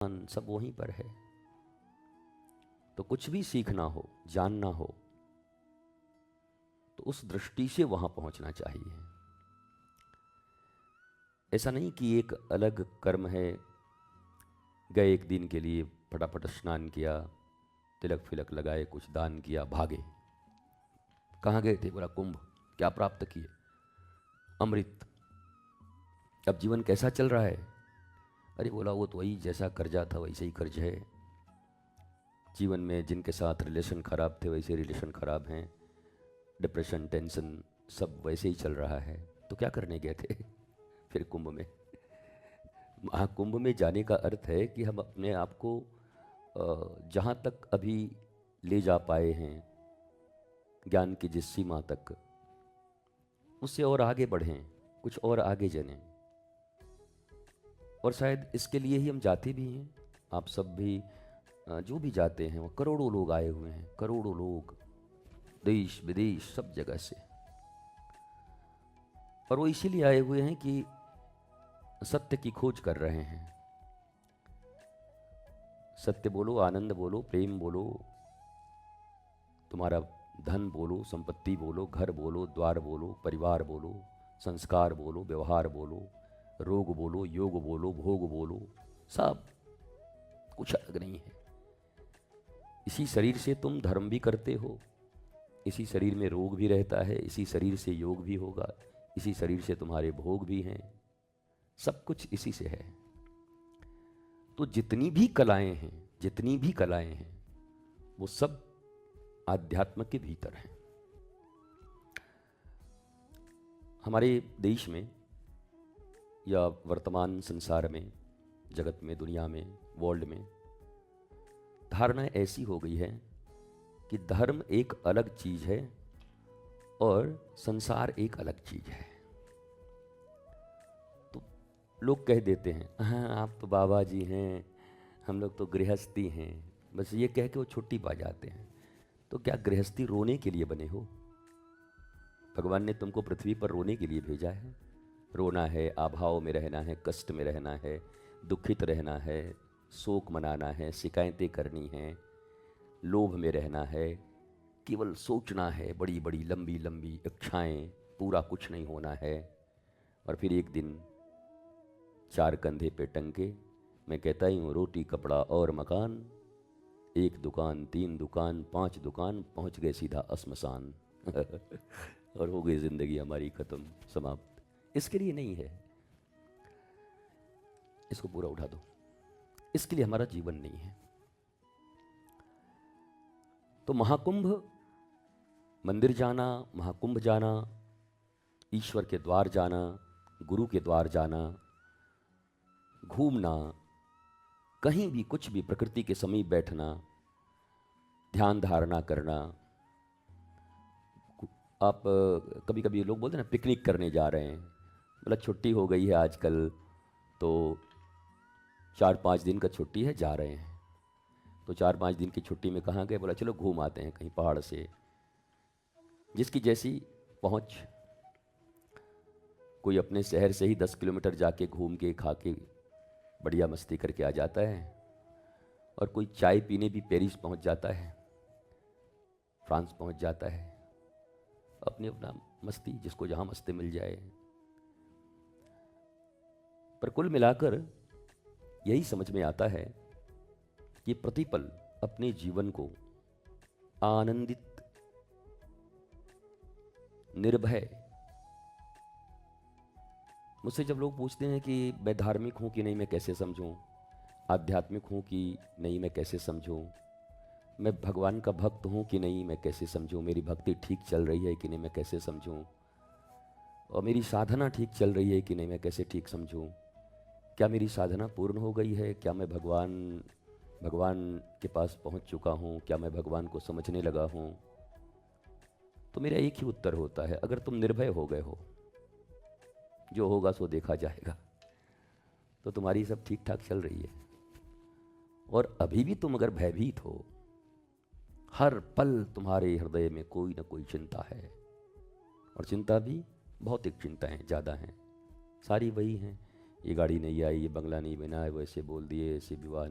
सब वहीं पर है। तो कुछ भी सीखना हो, जानना हो, तो उस दृष्टि से वहां पहुंचना चाहिए। ऐसा नहीं कि एक अलग कर्म है, गए एक दिन के लिए, फटाफट स्नान किया, तिलक फिलक लगाए, कुछ दान किया, भागे। कहाँ गए थे? बोला कुंभ। क्या प्राप्त किए? अमृत। अब जीवन कैसा चल रहा है? अरे बोला वो तो वही जैसा कर्जा था वैसे ही कर्ज है। जीवन में जिनके साथ रिलेशन खराब थे वैसे रिलेशन खराब हैं, डिप्रेशन, टेंशन सब वैसे ही चल रहा है। तो क्या करने गए थे फिर कुंभ में? महाकुंभ में जाने का अर्थ है कि हम अपने आप को जहाँ तक अभी ले जा पाए हैं ज्ञान की जिस सीमा तक, उससे और आगे बढ़ें, कुछ और आगे जानें। और शायद इसके लिए ही हम जाते भी हैं। आप सब भी जो भी जाते हैं, वो करोड़ों लोग आए हुए हैं, करोड़ों लोग, देश विदेश सब जगह से। और वो इसीलिए आए हुए हैं कि सत्य की खोज कर रहे हैं। सत्य बोलो, आनंद बोलो, प्रेम बोलो, तुम्हारा धन बोलो, संपत्ति बोलो, घर बोलो, द्वार बोलो, परिवार बोलो, संस्कार बोलो, व्यवहार बोलो, रोग बोलो, योग बोलो, भोग बोलो, सब कुछ अलग नहीं है। इसी शरीर से तुम धर्म भी करते हो, इसी शरीर में रोग भी रहता है, इसी शरीर से योग भी होगा, इसी शरीर से तुम्हारे भोग भी हैं, सब कुछ इसी से है। तो जितनी भी कलाएं हैं, जितनी भी कलाएं हैं, वो सब आध्यात्म के भीतर हैं। हमारे देश में या वर्तमान संसार में, जगत में, दुनिया में, वर्ल्ड में धारणा ऐसी हो गई है कि धर्म एक अलग चीज है और संसार एक अलग चीज है। तो लोग कह देते हैं, हाँ आप तो बाबा जी हैं, हम लोग तो गृहस्थी हैं, बस ये कह के वो छुट्टी पा जाते हैं। तो क्या गृहस्थी रोने के लिए बने हो? भगवान ने तुमको पृथ्वी पर रोने के लिए भेजा है। रोना है, अभाव में रहना है, कष्ट में रहना है, दुखित रहना है, शोक मनाना है, शिकायतें करनी हैं, लोभ में रहना है, केवल सोचना है, बड़ी बड़ी लंबी लंबी इच्छाएं, पूरा कुछ नहीं होना है। और फिर एक दिन चार कंधे पे टंगे, मैं कहता ही हूँ, रोटी कपड़ा और मकान, एक दुकान, तीन दुकान, पांच दुकान, पहुंच गए सीधा श्मशान और हो गई जिंदगी हमारी खत्म, समाप्त। इसके लिए नहीं है, इसको पूरा उठा दो, इसके लिए हमारा जीवन नहीं है। तो महाकुंभ, मंदिर जाना, महाकुंभ जाना, ईश्वर के द्वार जाना, गुरु के द्वार जाना, घूमना, कहीं भी कुछ भी, प्रकृति के समीप बैठना, ध्यान धारणा करना। आप कभी कभी लोग बोलते हैं ना पिकनिक करने जा रहे हैं, मतलब छुट्टी हो गई है आजकल, तो 4-5 दिन का छुट्टी है, जा रहे हैं। तो 4-5 दिन की छुट्टी में कहाँ गए? बोला चलो घूम आते हैं कहीं पहाड़ से। जिसकी जैसी पहुँच, कोई अपने शहर से ही 10 किलोमीटर जाके घूम के खा के बढ़िया मस्ती करके आ जाता है, और कोई चाय पीने भी पेरिस पहुँच जाता है, फ्रांस पहुँच जाता है, अपनी अपना मस्ती, जिसको जहाँ मस्ती मिल जाए। पर कुल मिलाकर यही समझ में आता है कि प्रतिपल अपने जीवन को आनंदित, निर्भय। मुझसे जब लोग पूछते हैं कि मैं धार्मिक हूं कि नहीं, मैं कैसे समझूं, आध्यात्मिक हूं कि नहीं, मैं कैसे समझूं, मैं भगवान का भक्त हूं कि नहीं, मैं कैसे समझूं, मेरी भक्ति ठीक चल रही है कि नहीं, मैं कैसे समझूं, और मेरी साधना ठीक चल रही है कि नहीं, मैं कैसे ठीक समझूं, क्या मेरी साधना पूर्ण हो गई है, क्या मैं भगवान के पास पहुंच चुका हूं, क्या मैं भगवान को समझने लगा हूं? तो मेरा एक ही उत्तर होता है, अगर तुम निर्भय हो गए हो, जो होगा सो देखा जाएगा, तो तुम्हारी सब ठीक ठाक चल रही है। और अभी भी तुम अगर भयभीत हो, हर पल तुम्हारे हृदय में कोई ना कोई चिंता है, और चिंता भी भौतिक चिंताएं ज़्यादा हैं, सारी वही हैं, ये गाड़ी नहीं आई, ये बंगला नहीं बना है, वैसे बोल दिए, ऐसे विवाह